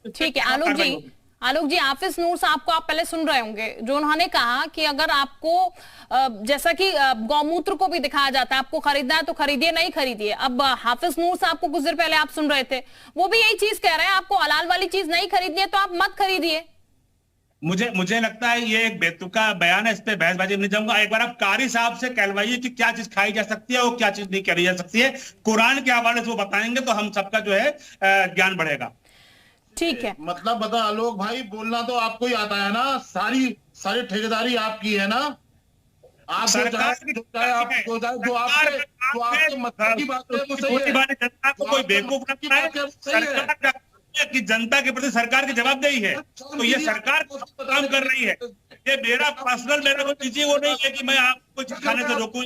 ठीक है आलोक जी हाफिज नूर साहब को आप पहले सुन रहे होंगे, जो उन्होंने कहा कि अगर आपको जैसा कि गौमूत्र को भी दिखाया जाता है, आपको खरीदना है तो खरीदिए, नहीं खरीदिए। अब हाफिज नूर साहब को कुछ देर पहले आप सुन रहे थे, वो भी यही चीज कह रहे हैं, आपको हलाल वाली चीज नहीं खरीदनी है तो आप मत खरीदिए। मुझे लगता है ये एक बेतुका बयान है, इस पे बहसबाजी नहीं जाऊंगा। एक बार आप कारी साहब से कहलवाइए कि क्या चीज खाई जा सकती है और क्या चीज नहीं करी जा सकती है, कुरान के हवाले से वो बताएंगे तो हम सबका जो है ज्ञान बढ़ेगा। ठीक है, मतलब बता आलोक भाई, बोलना तो आपको ही आता है ना, सारी सारी ठेकेदारी आपकी है ना। आप जो आपके मतलब की बात है वो सही है। जनता को कोई बेवकूफ रखता है, सरकार कि जनता के प्रति सरकार की जवाबदेही है, तो ये सरकार काम कर रही है। ये मेरा कोई चीज वो नहीं है कि मैं आपको कुछ खाने से रोकूं।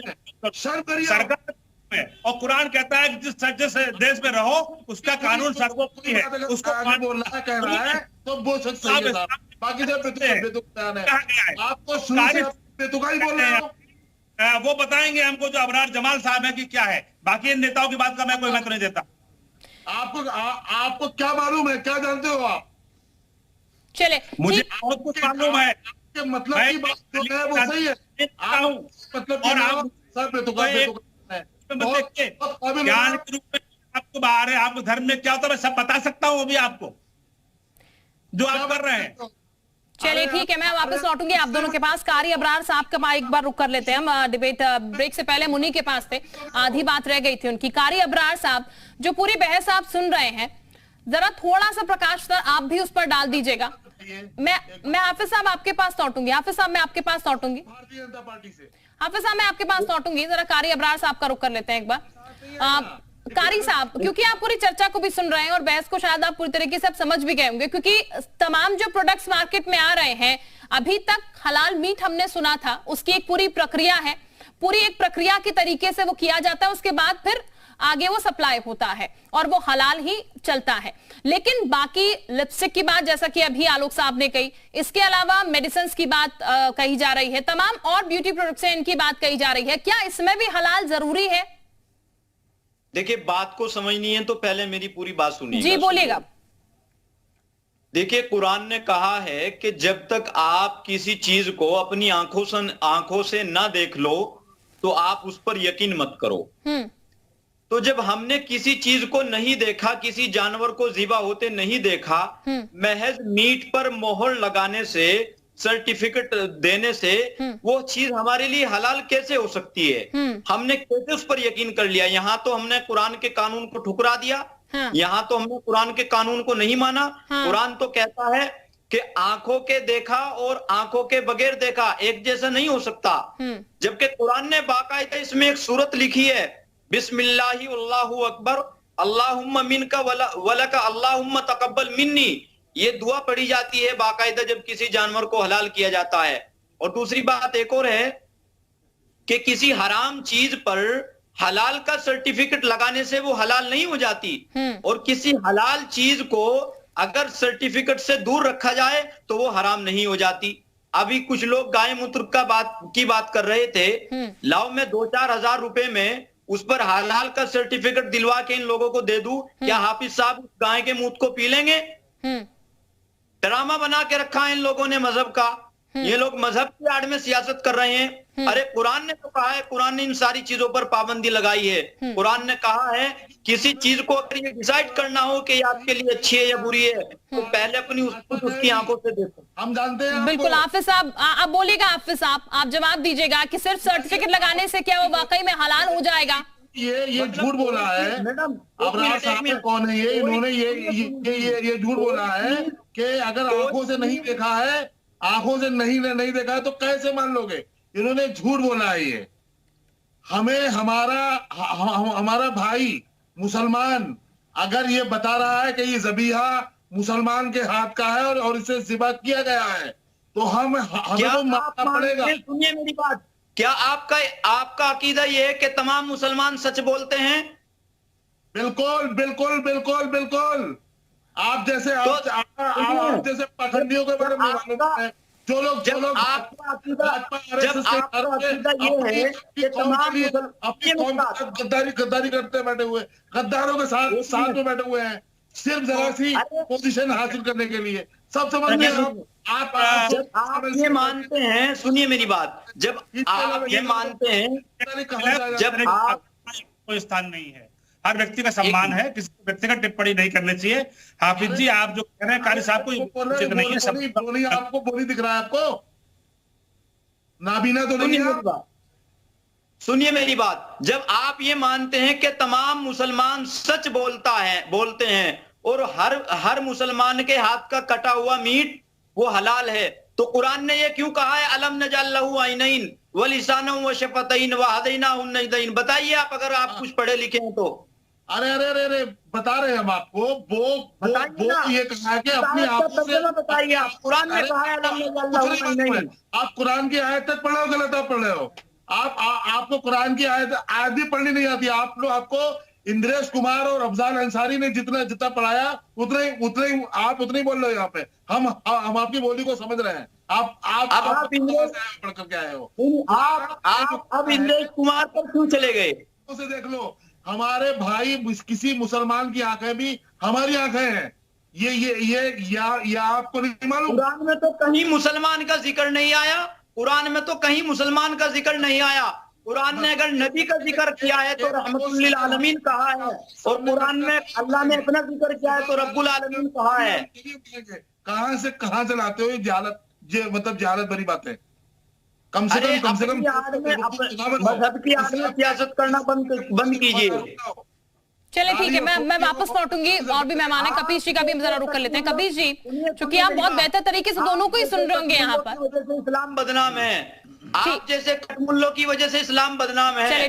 सरकार है और कुरान कहता है कि जिस देश में रहो उसका कानून सर्वोपरि है, उसको बोलना है, कह रहा है तो बोल सकते हैं। बाकी सब आपको शुरू से बेतुका ही बोल रहे हो। वो बताएंगे हमको जो अबरार जमाल साहब है कि क्या है। बाकी इन नेताओं की बात का मैं कोई महत्व नहीं देता। आपको क्या मालूम है, क्या जानते हो आप? चले मुझे बहुत कुछ मालूम है। मतलब की बात जो है वो सही है, मतलब और आप सब बेतुका ज्ञान के रूप में आपको बाहर है, आपको धर्म में क्या होता है मैं सब बता सकता हूँ अभी आपको, जो आप कर रहे हैं। चलिए ठीक है, मैं वापस लौटूंगी आप दोनों के पास। कारी अबरार साहब का एक बार रुक कर लेते हैं हम। डिबेट ब्रेक से पहले मुन्नी के पास थे, आधी बात रह गई थी उनकी। कारी अबरार साहब, जो पूरी बहस आप सुन रहे हैं, जरा थोड़ा सा प्रकाश सर आप भी उस पर डाल दीजिएगा। मैं हाफिज साहब आपके पास लौटूंगी। हाफिज साहब मैं आपके पास लौटूंगी। भारतीय जनता पार्टी से हाफिज साहब मैं आपके पास लौटूंगी। जरा कारी अबरार साहब का रुक कर लेते हैं एक बार। कारी साहब, क्योंकि आप पूरी चर्चा को भी सुन रहे हैं और बहस को शायद आप पूरी तरीके से आप समझ भी गए होंगे, क्योंकि तमाम जो प्रोडक्ट्स मार्केट में आ रहे हैं, अभी तक हलाल मीट हमने सुना था, उसकी एक पूरी प्रक्रिया है, पूरी एक प्रक्रिया के तरीके से वो किया जाता है, उसके बाद फिर आगे वो सप्लाई होता है और वो हलाल ही चलता है। लेकिन बाकी लिपस्टिक की बात जैसा कि अभी आलोक साहब ने कही, इसके अलावा मेडिसिन की बात कही जा रही है, तमाम और ब्यूटी प्रोडक्ट्स हैं इनकी बात कही जा रही है, क्या इसमें भी हलाल जरूरी है? देखिए, बात को समझनी है तो पहले मेरी पूरी बात सुनिए। जी बोलिएगा। देखिए, कुरान ने कहा है कि जब तक आप किसी चीज को अपनी आंखों से ना देख लो तो आप उस पर यकीन मत करो। तो जब हमने किसी चीज को नहीं देखा, किसी जानवर को ज़िबा होते नहीं देखा, महज मीट पर मोहर लगाने से, सर्टिफिकेट देने से वो चीज हमारे लिए हलाल कैसे हो सकती है? हमने कैसे उस पर यकीन कर लिया? यहाँ तो हमने कुरान के कानून को ठुकरा दिया। यहाँ तो हमने कुरान के कानून को नहीं माना। कुरान तो कहता है कि आंखों के देखा और आंखों के बगैर देखा एक जैसा नहीं हो सकता। जबकि कुरान ने बाकायदा इसमें एक सूरत लिखी है, बिस्मिल्लाहि अल्लाहु अकबर अल्लाहुम्मा मिनका वलका अल्लाहुम्मा तकब्बल मिन्नी। ये दुआ पढ़ी जाती है बाकायदा जब किसी जानवर को हलाल किया जाता है। और दूसरी बात एक और है कि किसी हराम चीज पर हलाल का सर्टिफिकेट लगाने से वो हलाल नहीं हो जाती, और किसी हलाल चीज को अगर सर्टिफिकेट से दूर रखा जाए तो वो हराम नहीं हो जाती। अभी कुछ लोग गाय मूत्र की बात कर रहे थे, लाओ मैं 2-4 हजार रुपए में उस पर हलाल का सर्टिफिकेट दिलवा के इन लोगों को दे दूं, क्या हाफिज साहब गाय के मूत्र को पी लेंगे? ड्रामा बना के रखा है इन लोगों ने मजहब का। ये लोग मजहब की आड़ में सियासत कर रहे हैं। अरे कुरान ने तो कहा है, कुरान ने इन सारी चीजों पर पाबंदी लगाई है। कुरान ने कहा है किसी चीज को अगर ये डिसाइड करना हो कि आपके लिए अच्छी है या बुरी है तो पहले अपनी उसकी आंखों से देखो। हम जानते हैं। बिल्कुल हाफिज साहब, आप बोलिएगा। हाफिज साहब आप जवाब दीजिएगा कि सिर्फ सर्टिफिकेट लगाने से क्या वो वाकई में हलाल हो जाएगा? ये झूठ बोला है मैडम। अबरार साहब कौन है ये? इन्होंने ये झूठ बोला है कि अगर आंखों से नहीं देखा है, आंखों से नहीं देखा है तो कैसे मान लोगे? इन्होंने झूठ बोला है। ये हमें हमारा भाई मुसलमान अगर ये बता रहा है कि ये ज़बीहा मुसलमान के हाथ का है और इसे ज़िबा किया गया है तो हमें तो मानना पड़ेगा। सुनिए मेरी बात, क्या आपका अकीदा ये है कि तमाम मुसलमान सच बोलते हैं? बिल्कुल बिल्कुल बिल्कुल बिल्कुल। आप जैसे पखंडियों के बारे में मालूम है, जो लोग अपनी कौम गद्दारी करते बैठे हुए, गद्दारों के साथ में बैठे हुए हैं, सिर्फ जरा सी पोजीशन हासिल करने के लिए। सब समझ में जब आप ये मानते हैं, सुनिए मेरी बात, जब आप ये मानते हैं, जब आप, कोई स्थान नहीं है, हर व्यक्ति का सम्मान है, किसी व्यक्ति का टिप्पणी नहीं करनी चाहिए। हाफिज जी आप जो कह रहे हैं कारी साहब को उचित नहीं है। बोली आपको बोली दिख रहा है आपको, नाबीना तो नहीं है। सुनिए मेरी बात, जब आप ये मानते हैं कि तमाम मुसलमान सच बोलते हैं और हर मुसलमान के हाथ का कटा हुआ मीट वो हलाल है, तो कुरान ने ये क्यों कहा है अलम नजअल लहू ऐनैन व लिसानन व शफतैन व हदैनाहु नजदैन? बताइए आप, अगर आप कुछ पढ़े लिखे हैं तो। अरे अरे अरे अरे बता रहे हैं हम आपको, वो ये कहा है कि अपनी आप बताइए, आप कुरान में कहा है अलम नजअल लहू ऐनैन। आप कुरान की आयत तक पढ़े हो, गलत आप पढ़ रहे हो। आपको कुरान की आयत भी पढ़नी नहीं आती। आपको इंद्रेश कुमार और अफजाल अंसारी ने जितना पढ़ाया उतने ही आप उतने ही बोल रहे हो। यहाँ पे हम आपकी बोली को समझ रहे हैं। आप पढ़ करके आए हो। आप अब इंद्रेश कुमार पर क्यों चले गए? उसे देख लो, हमारे भाई किसी मुसलमान की आंखें भी हमारी आंखें हैं। ये आपको नहीं मालूम? कुरान में तो कहीं मुसलमान का जिक्र नहीं आया, कुरान में तो कहीं मुसलमान का जिक्र नहीं आया। कुरान ने अगर नबी का जिक्र किया है तो रहमतुल्लिल आलमीन कहा है, और कुरान में अल्लाह ने अपना जिक्र किया है तो रब्बुल आलमीन कहा है। कहां से लाते हो ये मतलब जहालत भरी बातें? कम से कम मजहब की आड़ में सियासत करना बंद कीजिए। चलिए ठीक है, मैं वापस लौटूंगी और भी मेहमान है। कपीश जी का भी हम जरा रुक कर लेते हैं। कपीश जी, चूंकि आप बहुत बेहतर तरीके से दोनों को ही सुन रहे होंगे यहाँ पर। इस्लाम बदनाम है, आप जैसे कटमुल्लों की वजह से इस्लाम बदनाम है। चलिए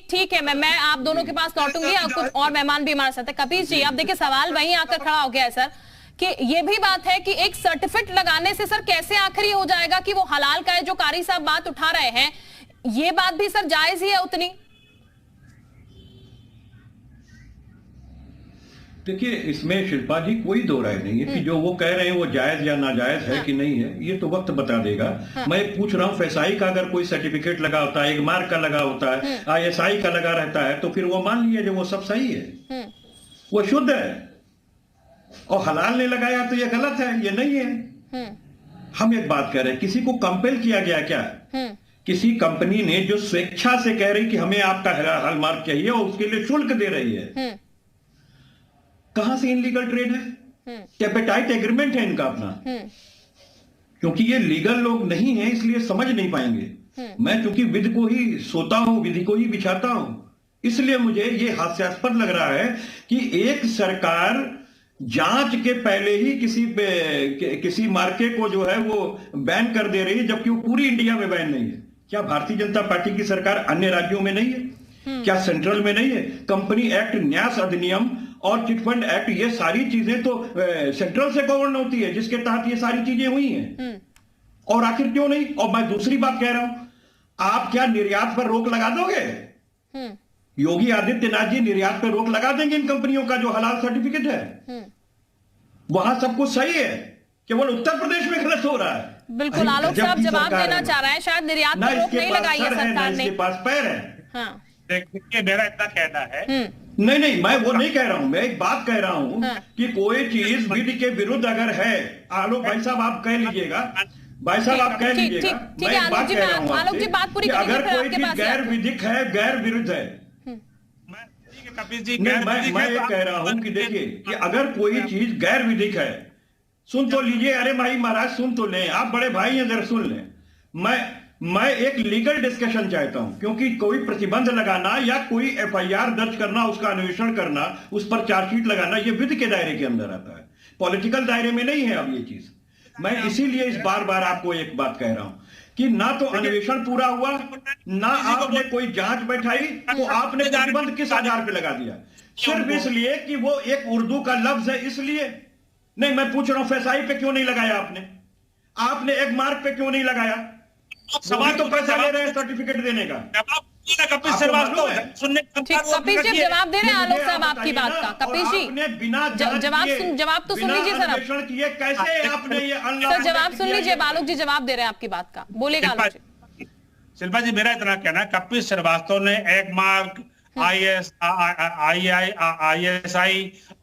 ठीक है, मैं आप दोनों के पास लौटूंगी और कुछ और मेहमान भी हमारे साथ है। कपीश जी, आप देखिए सवाल वहीं आकर खड़ा हो गया है सर, कि ये भी बात है कि एक सर्टिफिकेट लगाने से सर कैसे आखिर ये हो जाएगा कि वो हलाल का है, जो कारी साहब बात उठा रहे हैं, ये बात भी सर जायज ही है उतनी? देखिए, इसमें शिल्पा जी कोई दो राय नहीं है कि जो वो कह रहे हैं वो जायज या नाजायज है कि नहीं है, ये तो वक्त बता देगा। मैं पूछ रहा हूँ, FSI का अगर कोई सर्टिफिकेट लगा होता है, एगमार्क का लगा होता है, ISI का लगा रहता है, तो फिर वो मान लीजिए वो सब सही है, वो शुद्ध है। और हलाल ने लगाया तो ये गलत है, ये नहीं है। हम एक बात कह रहे हैं, किसी को कंपेल किया गया क्या? किसी कंपनी ने जो स्वेच्छा से कह रही कि हमें आपका हॉलमार्क चाहिए और उसके लिए शुल्क दे रही है, कहां से इनलीगल ट्रेड है? टेपेटाइट एग्रीमेंट है इनका अपना। क्योंकि ये लीगल लोग नहीं है इसलिए समझ नहीं पाएंगे। मैं क्योंकि विधि को ही सोता हूं, विधि को ही बिछाता हूं, इसलिए मुझे ये हास्यास्पद लग रहा है कि एक सरकार जांच के पहले ही किसी मार्के को जो है वो बैन कर दे रही है, जबकि वो पूरी इंडिया में बैन नहीं है। क्या भारतीय जनता पार्टी की सरकार अन्य राज्यों में नहीं है? क्या सेंट्रल में नहीं है? कंपनी एक्ट, न्यास अधिनियम और चिटफंड एक्ट, ये सारी चीजें तो सेंट्रल से गवर्न होती है, जिसके तहत ये सारी चीजें हुई हैं। और आखिर क्यों नहीं? और मैं दूसरी बात कह रहा हूं, आप क्या निर्यात पर रोक लगा दोगे? योगी आदित्यनाथ जी निर्यात पर रोक लगा देंगे इन कंपनियों का जो हलाल सर्टिफिकेट है। वहां सब कुछ सही है, केवल उत्तर प्रदेश में गलत हो रहा है। बिल्कुल, आलोक साहब जवाब देना चाह रहे हैं, शायद निर्यात पर रोक नहीं लगाई है सरकार ने। इसके पास पैर है। हाँ। देखिए, मेरा इतना कहना है, नहीं, मैं वो नहीं कह रहा हूं, मैं एक बात कह रहा हूं कि कोई चीज विधि के विरुद्ध अगर है, आलोक भाई साहब आप कह लीजिएगा, भाई साहब आप कह लीजिएगा, मैं एक बात कह रहा हूं आपसे, अगर कोई चीज गैर विधिक है, गैर विरुद्ध है, मैं ये कह रहा हूं कि देखिए कि अगर कोई चीज गैर विधिक है, सुन तो लीजिए, अरे भाई महाराज सुन तो लें, आप बड़े भाई हैं, जरा सुन लें। मैं एक लीगल डिस्कशन चाहता हूं, क्योंकि कोई प्रतिबंध लगाना या कोई FIR दर्ज करना, उसका अन्वेषण करना, उस पर चार्जशीट लगाना, ये विधि के दायरे के अंदर आता है, पॉलिटिकल दायरे में नहीं है अब ये चीज। मैं इसीलिए इस बार आपको एक बात कह रहा हूं कि ना तो अन्वेषण पूरा हुआ, ना आपने कोई जांच बैठाई, तो आपने प्रतिबंध किस आधार पे लगा दिया? सिर्फ इसलिए कि वो एक उर्दू का लफ्ज है, इसलिए नहीं। मैं पूछ रहा हूं, FSI पे क्यों नहीं लगाया आपने एगमार्क पे क्यों नहीं लगाया? सवाल तो पैसा ले रहे हैं सर्टिफिकेट देने का। कपिश जी जवाब दे रहे हैं आलोक साहब आपकी बात का। कपिश जी जवाब तो सुन लीजिए सर, कैसे आपने ये सर जवाब सुन लीजिए, आलोक जी जवाब दे रहे हैं आपकी बात का, बोलेगा आलोक जी। शिल्पा जी, मेरा इतना कहना है, कपिश श्रीवास्तव ने एगमार्क, ISI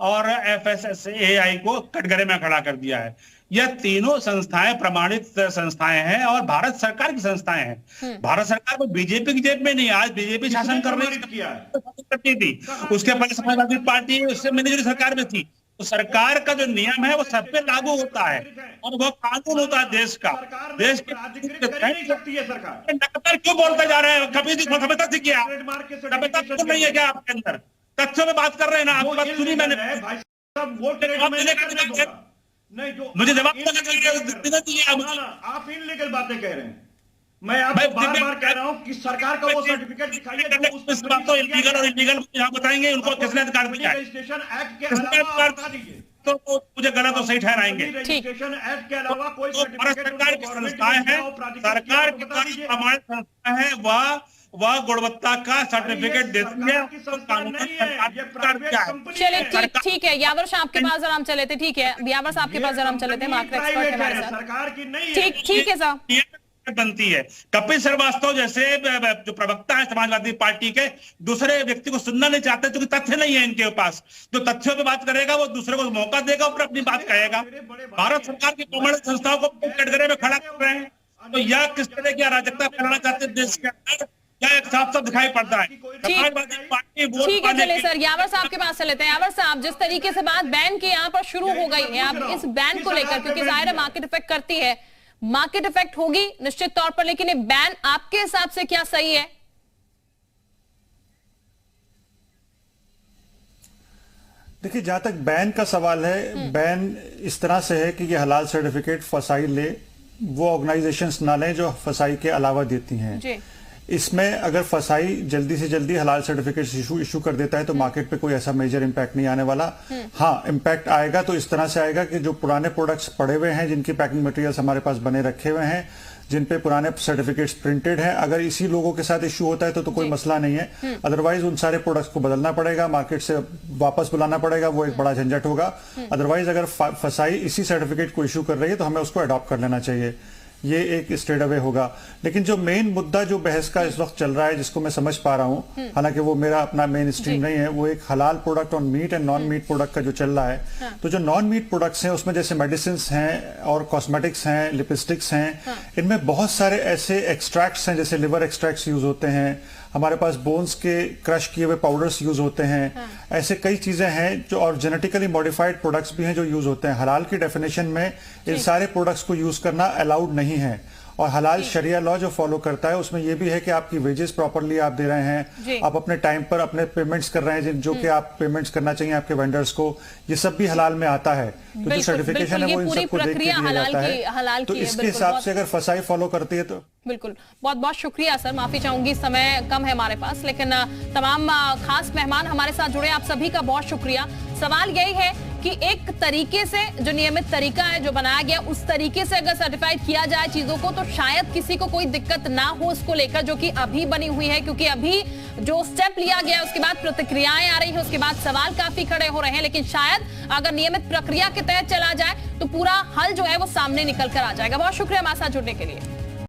और FSSAI को कटघरे में खड़ा कर दिया है। यह तीनों संस्थाएं प्रमाणित संस्थाएं हैं और भारत सरकार की संस्थाएं हैं। भारत सरकार को बीजेपी की जेब में नहीं, आज बीजेपी शासन करती थी, उसके पहले समाजवादी पार्टी उससे मिलीजुली सरकार में थी। तो सरकार का जो नियम है वो सब पे लागू होता है और वो कानून होता है देश का। देश की लगातार क्यों बोलते जा रहे हैं? कभी सभ्यता से किया, सभ्यता क्यों नहीं है क्या आपके अंदर? तथ्यों में बात कर रहे हैं ना, आपकी बात सुनी मैंने। मुझे जवाब आप इनलीगल बातें कह रहे हैं। मैं आपको बार बार कह रहा हूं कि सरकार का वो सर्टिफिकेट दिखाइए जो उस तो इलीगल और इलीगल यहाँ बताएंगे उनको किसने अधिकार दिया है। रजिस्ट्रेशन एक्ट के अलावा बता दीजिए तो मुझे गलत और सही ठहराएंगे। रजिस्ट्रेशन एक्ट के अलावा कोई भारत सरकार की संस्थाएं हैं, सरकार की प्रमाणित संस्था है, वह गुणवत्ता का सर्टिफिकेट देती है। चलिए ठीक है, यावर साहब के पास जरा हम चले थे। ठीक है, यावर साहब के पास जरा हम चले थे, मार्केट एक्सपर्ट हमारे साथ। सरकार की नहीं है। ठीक है साहब, बनती है। कपिल श्रीवास्तव जैसे जो प्रवक्ता है समाजवादी पार्टी के, दूसरे व्यक्ति को सुनना नहीं चाहते क्योंकि तथ्य नहीं है इनके पास। जो तथ्यों पे बात करेगा वो दूसरे को मौका देगा और अपनी बात कहेगा। भारत सरकार की प्रमाणित संस्थाओं को कटघरे में खड़ा कर रहे हैं, तो यह किस तरह की अराजकता फैलाना चाहते हैं देश के अंदर, क्या एक साफ साफ दिखाई पड़ता है। समाजवादी पार्टी ठीक है, चलिए सर यावर साहब के पास चले थे। यावर साहब, जिस तरीके से बात बैन की यहाँ पर शुरू हो गई है, आप इस बैन को लेकर, क्योंकि जाहिर है मार्केट इफेक्ट करती है, मार्केट इफेक्ट होगी निश्चित तौर पर, लेकिन ये बैन आपके हिसाब से क्या सही है? देखिए, जहां तक बैन का सवाल है, बैन इस तरह से है कि ये हलाल सर्टिफिकेट फसाई ले वो ऑर्गेनाइजेशंस ना लें जो फसाई के अलावा देती हैं जी। इसमें अगर फसाई जल्दी से जल्दी हलाल सर्टिफिकेट इशू कर देता है तो मार्केट पे कोई ऐसा मेजर इंपैक्ट नहीं आने वाला। हाँ, इंपैक्ट आएगा तो इस तरह से आएगा कि जो पुराने प्रोडक्ट्स पड़े हुए हैं, जिनकी पैकिंग मटेरियल्स हमारे पास बने रखे हुए हैं, जिन पे पुराने सर्टिफिकेट्स प्रिंटेड हैं, अगर इसी लोगों के साथ इश्यू होता है तो कोई मसला नहीं है। अदरवाइज उन सारे प्रोडक्ट्स को बदलना पड़ेगा, मार्केट से वापस बुलाना पड़ेगा, वो एक बड़ा झंझट होगा। अदरवाइज अगर फसाई इसी सर्टिफिकेट को इशू कर रही है तो हमें उसको अडॉप्ट कर लेना चाहिए, ये एक स्ट्रेट अवे होगा। लेकिन जो मेन मुद्दा जो बहस का इस वक्त चल रहा है, जिसको मैं समझ पा रहा हूं, हालांकि वो मेरा अपना मेन स्ट्रीम नहीं है, वो एक हलाल प्रोडक्ट और meat and non meat product का जो चल रहा है। तो जो नॉन मीट प्रोडक्ट्स हैं उसमें जैसे मेडिसिन हैं और कॉस्मेटिक्स हैं, लिपस्टिक्स हैं, इनमें बहुत सारे ऐसे एक्सट्रैक्ट्स हैं, जैसे लिवर एक्सट्रैक्ट्स यूज होते हैं, हमारे पास बोन्स के क्रश किए हुए पाउडर्स यूज होते हैं। ऐसे कई चीजें हैं जो, और जेनेटिकली मॉडिफाइड प्रोडक्ट्स भी हैं जो यूज होते हैं। हलाल की डेफिनेशन में इन सारे प्रोडक्ट्स को यूज करना अलाउड नहीं है। और हलाल शरिया लॉ जो फॉलो करता है उसमें यह भी है कि आपकी वेजेस प्रॉपरली आप दे रहे हैं, आप अपने टाइम पर अपने पेमेंट्स कर रहे हैं जो कि आप पेमेंट्स करना चाहिए आपके वेंडर्स को, ये सब भी हलाल में आता है। तो जो सर्टिफिकेशन है वो इन सबको देख के दिया जाता है। तो इसके हिसाब से अगर फसाई फॉलो करती है तो बिल्कुल। बहुत बहुत शुक्रिया सर, माफी चाहूंगी समय कम है हमारे पास, लेकिन तमाम खास मेहमान हमारे साथ जुड़े, आप सभी का बहुत शुक्रिया। सवाल यही है कि एक तरीके से जो नियमित तरीका है जो बनाया गया, उस तरीके से अगर सर्टिफाइड किया जाए चीजों को तो शायद किसी को कोई दिक्कत ना हो उसको लेकर, जो कि अभी बनी हुई है। क्योंकि अभी जो स्टेप लिया गया उसके बाद प्रतिक्रियाएं आ रही है, उसके बाद सवाल काफी खड़े हो रहे हैं, लेकिन शायद अगर नियमित प्रक्रिया के तहत चला जाए तो पूरा हल जो है वो सामने निकल कर आ जाएगा। बहुत शुक्रिया हमारे साथ जुड़ने के लिए।